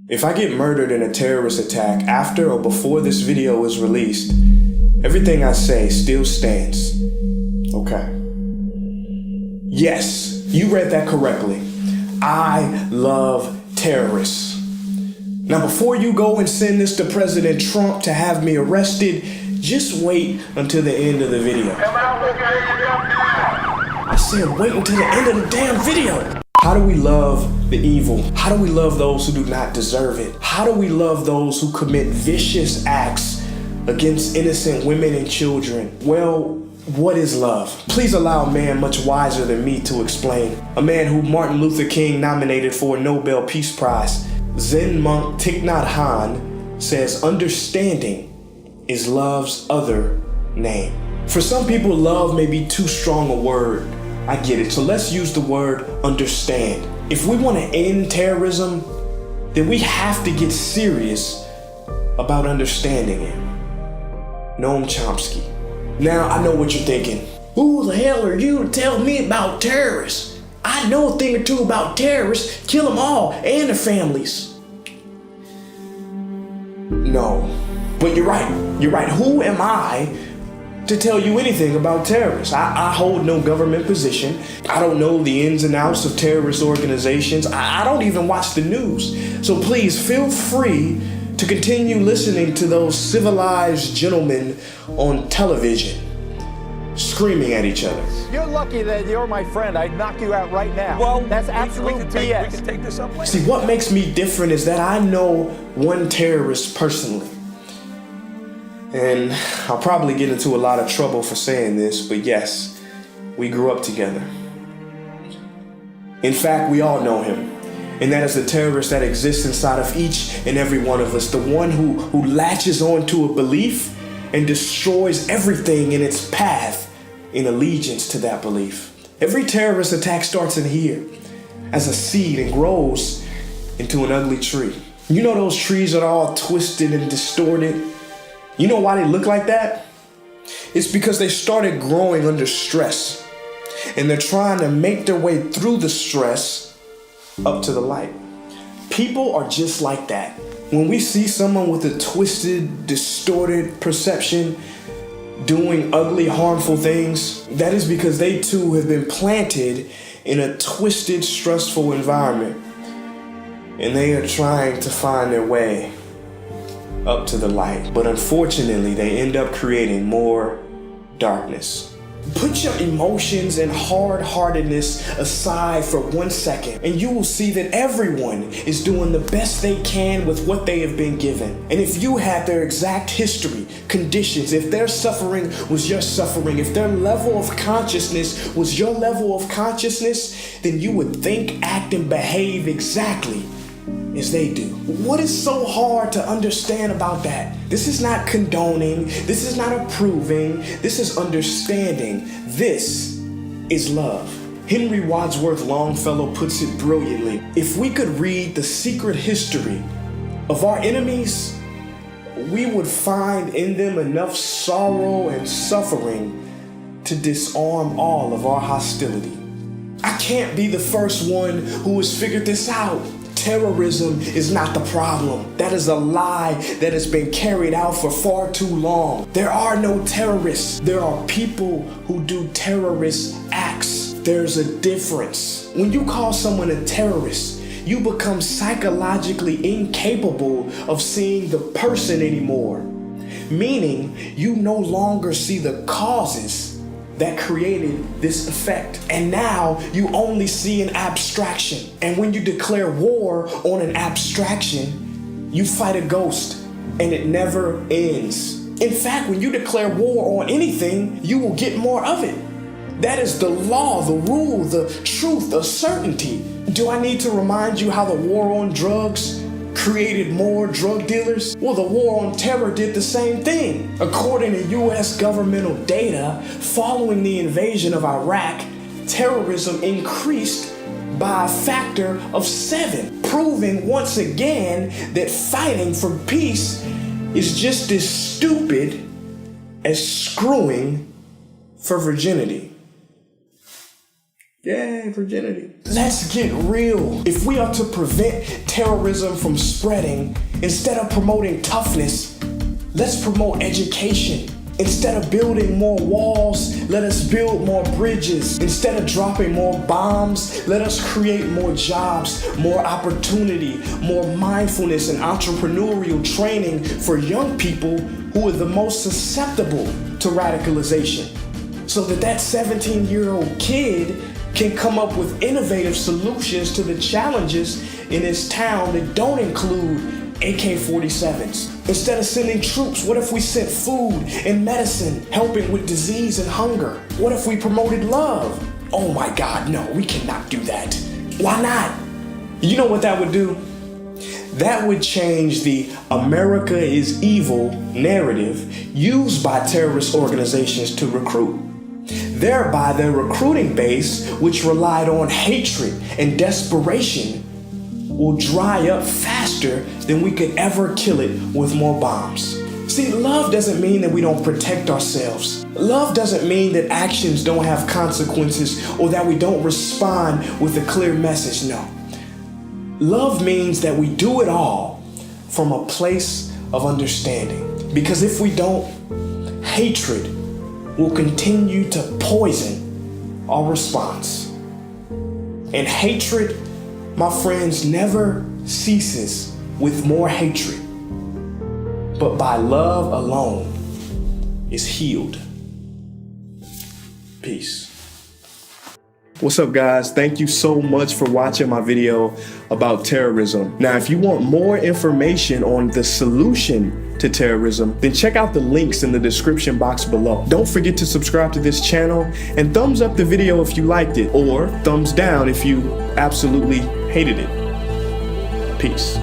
If I get murdered in a terrorist attack after or before this video is released, everything I say still stands. Okay. Yes, you read that correctly. I love terrorists. Now, before you go and send this to President Trump to have me arrested, just wait until the end of the video. I said wait until the end of the damn video. How do we love the evil? How do we love those who do not deserve it? How do we love those who commit vicious acts against innocent women and children? Well, what is love? Please allow a man much wiser than me to explain. A man who Martin Luther King nominated for a Nobel Peace Prize. Zen monk Thich Nhat Hanh says understanding is love's other name. For some people, love may be too strong a word. I get it, so let's use the word understand. If we want to end terrorism, then we have to get serious about understanding it. Noam Chomsky. Now, I know what you're thinking. Who the hell are you to tell me about terrorists? I know a thing or two about terrorists. Kill them all and their families. No, but you're right. You're right. Who am I to tell you anything about terrorists? I hold no government position. I don't know the ins and outs of terrorist organizations. I don't even watch the news. So please feel free to continue listening to those civilized gentlemen on television screaming at each other. You're lucky that you're my friend. I'd knock you out right now. Well, that's absolute BS. We can take this up later. See, what makes me different is that I know one terrorist personally. And I'll probably get into a lot of trouble for saying this, but yes, we grew up together. In fact, we all know him. And that is the terrorist that exists inside of each and every one of us. The one who latches onto a belief and destroys everything in its path in allegiance to that belief. Every terrorist attack starts in here as a seed and grows into an ugly tree. You know those trees that are all twisted and distorted? You know why they look like that? It's because they started growing under stress, and they're trying to make their way through the stress up to the light. People are just like that. When we see someone with a twisted, distorted perception doing ugly, harmful things, that is because they too have been planted in a twisted, stressful environment, and they are trying to find their way up to the light. But unfortunately, they end up creating more darkness. Put your emotions and hard-heartedness aside for 1 second, and you will see that everyone is doing the best they can with what they have been given. And if you had their exact history, conditions, if their suffering was your suffering, if their level of consciousness was your level of consciousness, then you would think, act, and behave exactly as they do. What is so hard to understand about that? This is not condoning. This is not approving. This is understanding. This is love. Henry Wadsworth Longfellow puts it brilliantly. If we could read the secret history of our enemies, we would find in them enough sorrow and suffering to disarm all of our hostility. I can't be the first one who has figured this out. Terrorism is not the problem. That is a lie that has been carried out for far too long. There are no terrorists. There are people who do terrorist acts. There's a difference. When you call someone a terrorist, you become psychologically incapable of seeing the person anymore. Meaning, you no longer see the causes that created this effect. And now you only see an abstraction. And when you declare war on an abstraction, you fight a ghost, and it never ends. In fact, when you declare war on anything, you will get more of it. That is the law, the rule, the truth, the certainty. Do I need to remind you how the war on drugs created more drug dealers? Well, the war on terror did the same thing. According to US governmental data, following the invasion of Iraq, terrorism increased by a factor of 7, proving once again that fighting for peace is just as stupid as screwing for virginity. Yay, virginity. Let's get real. If we are to prevent terrorism from spreading, instead of promoting toughness, let's promote education. Instead of building more walls, let us build more bridges. Instead of dropping more bombs, let us create more jobs, more opportunity, more mindfulness and entrepreneurial training for young people who are the most susceptible to radicalization. So that 17-year-old kid can come up with innovative solutions to the challenges in his town that don't include AK-47s. Instead of sending troops, what if we sent food and medicine, helping with disease and hunger? What if we promoted love? Oh my God, no, we cannot do that. Why not? You know what that would do? That would change the America is evil narrative used by terrorist organizations to recruit. Thereby, their recruiting base, which relied on hatred and desperation, will dry up faster than we could ever kill it with more bombs. See, love doesn't mean that we don't protect ourselves. Love doesn't mean that actions don't have consequences or that we don't respond with a clear message. No. Love means that we do it all from a place of understanding. Because if we don't, hatred will continue to poison our response. And hatred, my friends, never ceases with more hatred, but by love alone is healed. Peace. What's up, guys? Thank you so much for watching my video about terrorism. Now, if you want more information on the solution to terrorism, then check out the links in the description box below. Don't forget to subscribe to this channel and thumbs up the video if you liked it, or thumbs down if you absolutely hated it. Peace.